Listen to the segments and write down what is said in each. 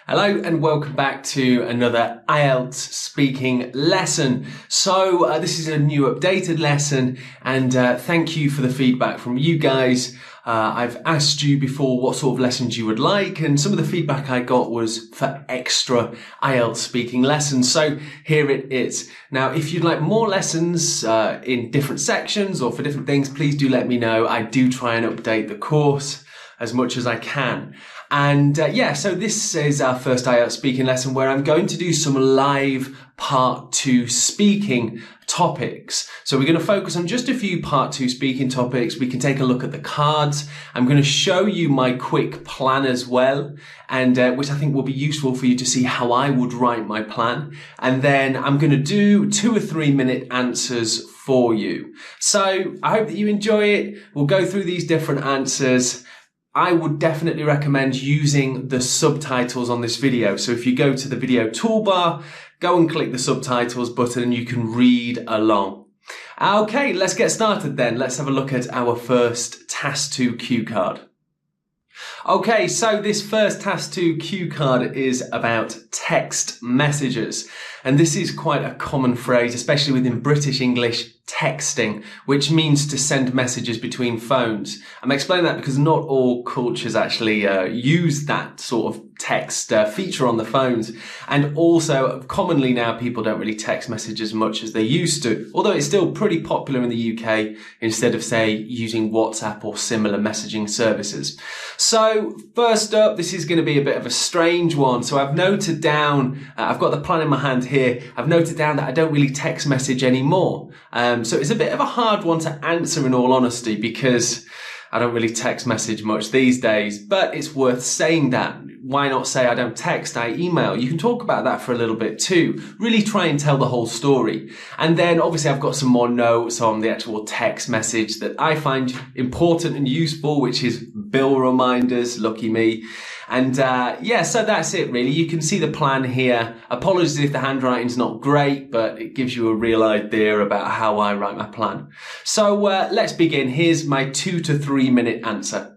Hello and welcome back to another IELTS speaking lesson. So this is a new updated lesson and thank you for the feedback from you guys. I've asked you before what sort of lessons you would like, and some of the feedback I got was for extra IELTS speaking lessons. So here it is. Now, if you'd like more lessons in different sections or for different things, please do let me know. I do try and update the course as much as I can. And so this is our first IELTS speaking lesson where I'm going to do some live part 2 speaking topics. So we're going to focus on just a few part 2 speaking topics. We can take a look at the cards. I'm going to show you my quick plan as well, and which I think will be useful for you to see how I would write my plan. And then I'm going to do 2 or 3 minute answers for you. So I hope that you enjoy it. We'll go through these different answers. I would definitely recommend using the subtitles on this video. So if you go to the video toolbar, go and click the subtitles button and you can read along. Okay, let's get started then. Let's have a look at our first Task 2 cue card. Okay, so this first Task 2 cue card is about text messages. And this is quite a common phrase, especially within British English, texting, which means to send messages between phones. I'm explaining that because not all cultures actually use that sort of text feature on the phones. And also, commonly now, people don't really text message as much as they used to, although it's still pretty popular in the UK instead of, say, using WhatsApp or similar messaging services. So first up, this is going to be a bit of a strange one. So I've noted down, I've got the plan in my hand here. I've noted down that I don't really text message anymore. So it's a bit of a hard one to answer in all honesty because I don't really text message much these days, but it's worth saying that. Why not say I don't text, I email? You can talk about that for a little bit too. Really try and tell the whole story. And then obviously I've got some more notes on the actual text message that I find important and useful, which is bill reminders, lucky me. And so that's it really. You can see the plan here. Apologies if the handwriting's not great, but it gives you a real idea about how I write my plan. So let's begin. Here's my 2 to 3 minute answer.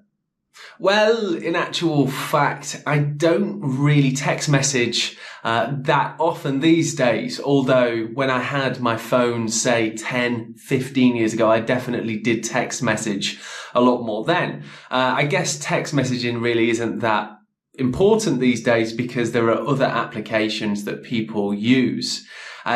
Well, in actual fact, I don't really text message that often these days, although when I had my phone, say 10, 15 years ago, I definitely did text message a lot more then. I guess text messaging really isn't that important these days because there are other applications that people use.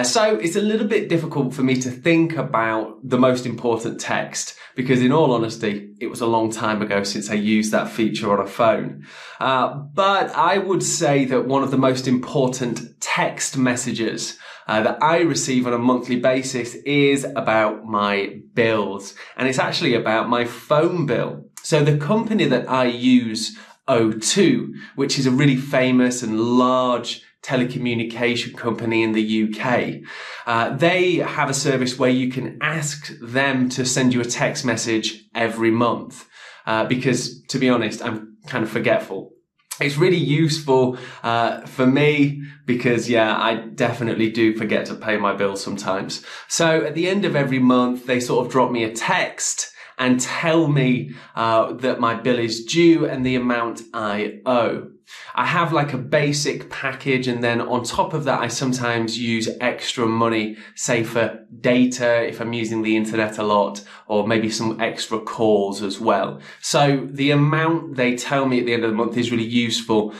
So it's a little bit difficult for me to think about the most important text because in all honesty, it was a long time ago since I used that feature on a phone. But I would say that one of the most important text messages that I receive on a monthly basis is about my bills. And it's actually about my phone bill. So the company that I use, O2, which is a really famous and large telecommunication company in the UK. They have a service where you can ask them to send you a text message every month. Because to be honest, I'm kind of forgetful. It's really useful for me because, I definitely do forget to pay my bills sometimes. So at the end of every month, they sort of drop me a text and tell me that my bill is due and the amount I owe. I have like a basic package, and then on top of that, I sometimes use extra money, say for data if I'm using the internet a lot, or maybe some extra calls as well. So the amount they tell me at the end of the month is really useful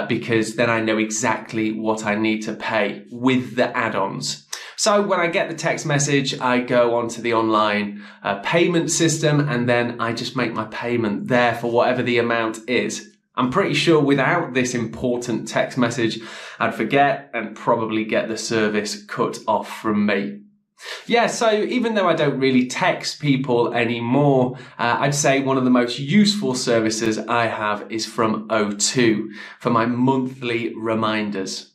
because then I know exactly what I need to pay with the add-ons. So when I get the text message, I go onto the online payment system and then I just make my payment there for whatever the amount is. I'm pretty sure without this important text message, I'd forget and probably get the service cut off from me. So even though I don't really text people anymore, I'd say one of the most useful services I have is from O2 for my monthly reminders.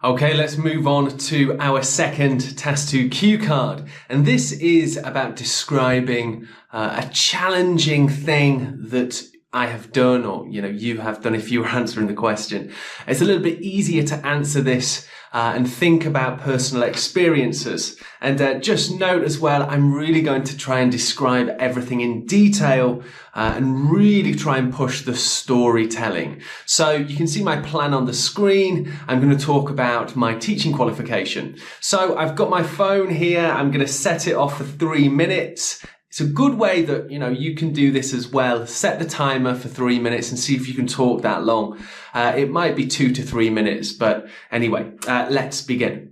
Okay, let's move on to our second Task 2 cue card. And this is about describing a challenging thing that I have done, or you have done if you were answering the question. It's a little bit easier to answer this and think about personal experiences. And just note as well, I'm really going to try and describe everything in detail and really try and push the storytelling. So you can see my plan on the screen. I'm going to talk about my teaching qualification. So I've got my phone here. I'm going to set it off for 3 minutes. It's a good way that, you can do this as well. Set the timer for 3 minutes and see if you can talk that long. It might be 2 to 3 minutes, but anyway, let's begin.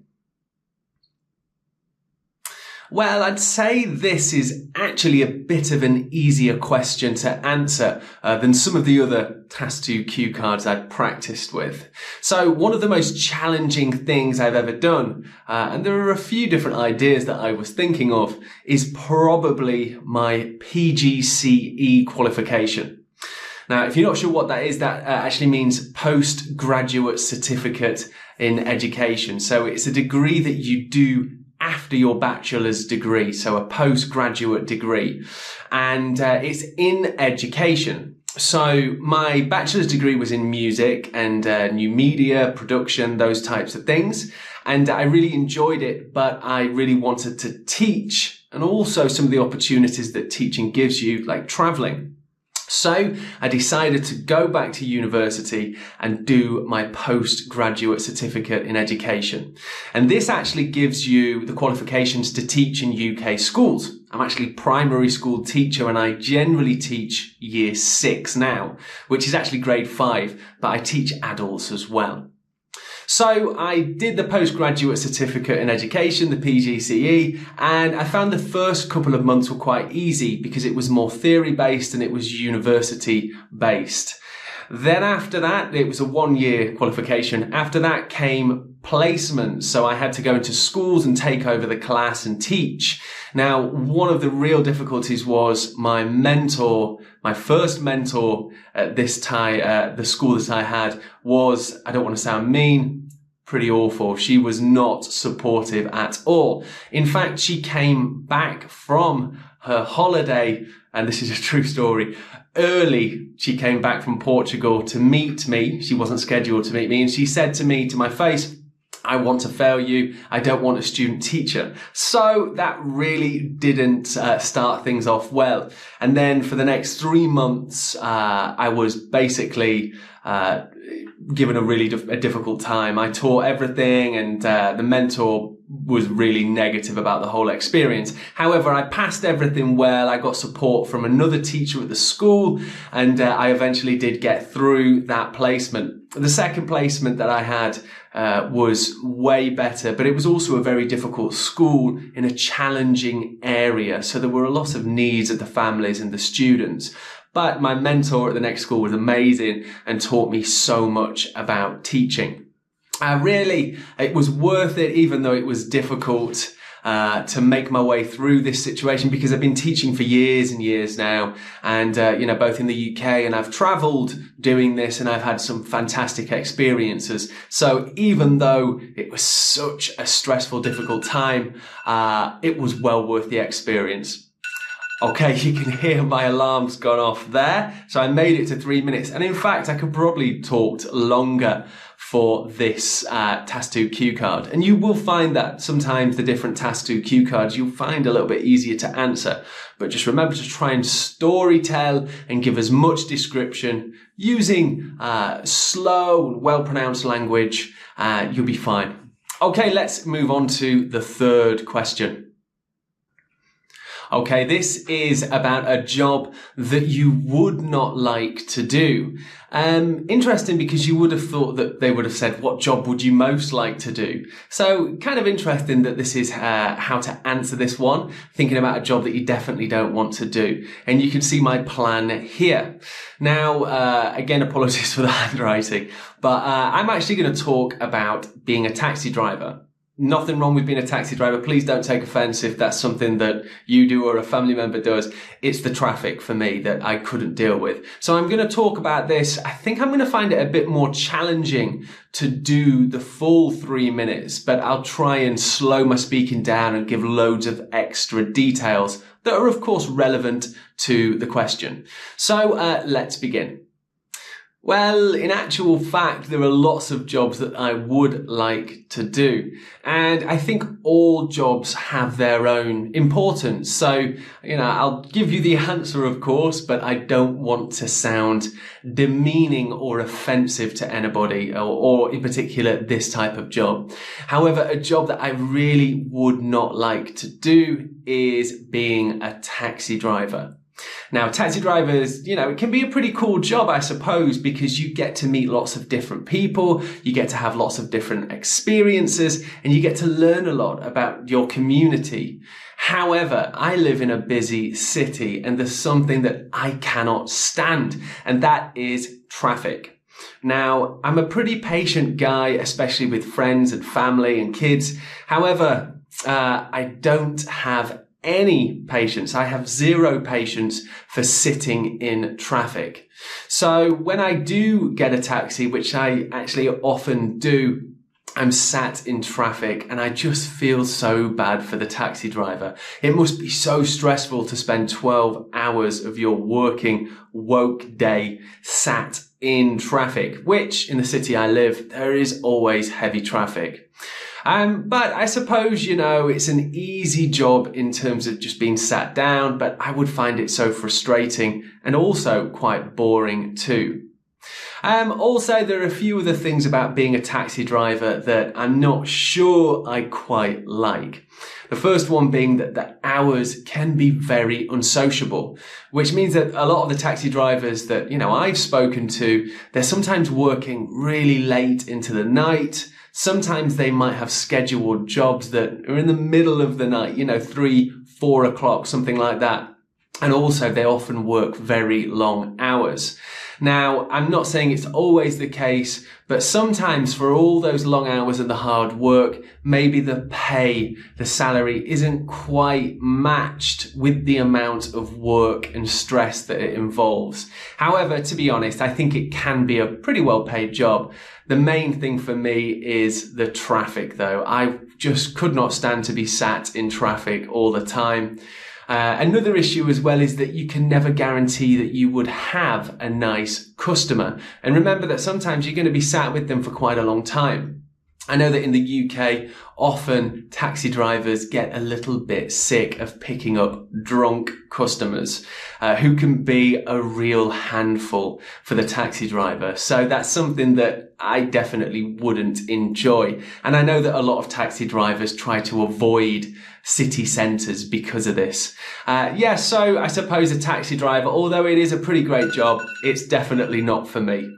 Well, I'd say this is actually a bit of an easier question to answer than some of the other Task 2 cue cards I've practiced with. So one of the most challenging things I've ever done, and there are a few different ideas that I was thinking of, is probably my PGCE qualification. Now, if you're not sure what that is, that actually means Postgraduate Certificate in Education. So it's a degree that you do after your bachelor's degree, so a postgraduate degree, and it's in education. So my bachelor's degree was in music and new media, production, those types of things, and I really enjoyed it, but I really wanted to teach, and also some of the opportunities that teaching gives you, like traveling. So I decided to go back to university and do my postgraduate certificate in education. And this actually gives you the qualifications to teach in UK schools. I'm actually a primary school teacher and I generally teach year 6 now, which is actually grade 5, but I teach adults as well. So I did the postgraduate certificate in education, the PGCE, and I found the first couple of months were quite easy because it was more theory-based and it was university-based. Then after that, it was a 1-year qualification. After that came placement. So I had to go into schools and take over the class and teach. Now, one of the real difficulties was my mentor, my first mentor at this time, the school that I had was, I don't want to sound mean, pretty awful. She was not supportive at all. In fact, she came back from her holiday, and this is a true story, early. She came back from Portugal to meet me. She wasn't scheduled to meet me. And she said to me to my face, I want to fail you. I don't want a student teacher. So that really didn't start things off well. And then for the next 3 months, I was basically given a really difficult time. I taught everything and the mentor was really negative about the whole experience. However, I passed everything well. I got support from another teacher at the school and I eventually did get through that placement. The second placement that I had was way better, but it was also a very difficult school in a challenging area. So there were a lot of needs of the families and the students. But my mentor at the next school was amazing and taught me so much about teaching. Really, it was worth it, even though it was difficult to make my way through this situation, because I've been teaching for years and years now, and both in the UK, and I've traveled doing this, and I've had some fantastic experiences. So even though it was such a stressful, difficult time, it was well worth the experience. Okay, you can hear my alarm's gone off there. So I made it to 3 minutes. And in fact, I could probably talk longer for this Task 2 cue card. And you will find that sometimes the different Task 2 cue cards you'll find a little bit easier to answer. But just remember to try and storytell and give as much description using slow and well-pronounced language. You'll be fine. Okay, let's move on to the third question. Okay, this is about a job that you would not like to do. Interesting, because you would have thought that they would have said, what job would you most like to do? So kind of interesting that this is how to answer this one, thinking about a job that you definitely don't want to do. And you can see my plan here. Now, again, apologies for the handwriting, but I'm actually going to talk about being a taxi driver. Nothing wrong with being a taxi driver. Please don't take offense if that's something that you do or a family member does. It's the traffic for me that I couldn't deal with. So I'm going to talk about this. I think I'm going to find it a bit more challenging to do the full 3 minutes, but I'll try and slow my speaking down and give loads of extra details that are of course relevant to the question. So let's begin. Well, in actual fact, there are lots of jobs that I would like to do. And I think all jobs have their own importance. So, I'll give you the answer, of course, but I don't want to sound demeaning or offensive to anybody, or in particular, this type of job. However, a job that I really would not like to do is being a taxi driver. Now, taxi drivers, it can be a pretty cool job, I suppose, because you get to meet lots of different people, you get to have lots of different experiences, and you get to learn a lot about your community. However, I live in a busy city, and there's something that I cannot stand, and that is traffic. Now, I'm a pretty patient guy, especially with friends and family and kids. However, I don't have any patience. I have zero patience for sitting in traffic. So when I do get a taxi, which I actually often do, I'm sat in traffic and I just feel so bad for the taxi driver. It must be so stressful to spend 12 hours of your working woke day sat in traffic, which in the city I live, there is always heavy traffic. But I suppose, it's an easy job in terms of just being sat down, but I would find it so frustrating and also quite boring too. Also, there are a few other things about being a taxi driver that I'm not sure I quite like. The first one being that the hours can be very unsociable, which means that a lot of the taxi drivers that, I've spoken to, they're sometimes working really late into the night. Sometimes they might have scheduled jobs that are in the middle of the night, 3, 4 o'clock, something like that. And also they often work very long hours. Now, I'm not saying it's always the case, but sometimes for all those long hours and the hard work, maybe the pay, the salary isn't quite matched with the amount of work and stress that it involves. However, to be honest, I think it can be a pretty well paid job. The main thing for me is the traffic though. I just could not stand to be sat in traffic all the time. Another issue as well is that you can never guarantee that you would have a nice customer. And remember that sometimes you're going to be sat with them for quite a long time. I know that in the UK, often taxi drivers get a little bit sick of picking up drunk customers who can be a real handful for the taxi driver. So that's something that I definitely wouldn't enjoy. And I know that a lot of taxi drivers try to avoid city centres because of this. So I suppose a taxi driver, although it is a pretty great job, it's definitely not for me.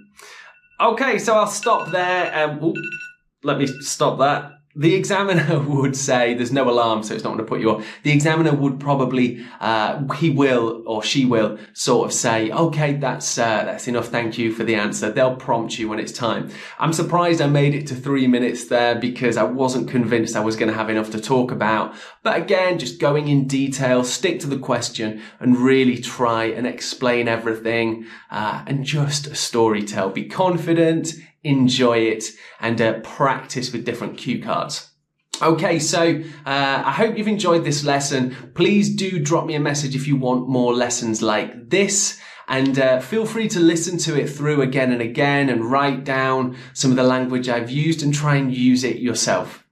Okay, so I'll stop there. Let me stop that. The examiner would say, there's no alarm, so it's not going to put you off. The examiner would probably, he will or she will sort of say, okay, that's enough. Thank you for the answer. They'll prompt you when it's time. I'm surprised I made it to 3 minutes there because I wasn't convinced I was going to have enough to talk about. But again, just going in detail, stick to the question and really try and explain everything, and just storytell. Be confident, enjoy it, and practice with different cue cards. Okay, so I hope you've enjoyed this lesson. Please do drop me a message if you want more lessons like this, and feel free to listen to it through again and again and write down some of the language I've used and try and use it yourself.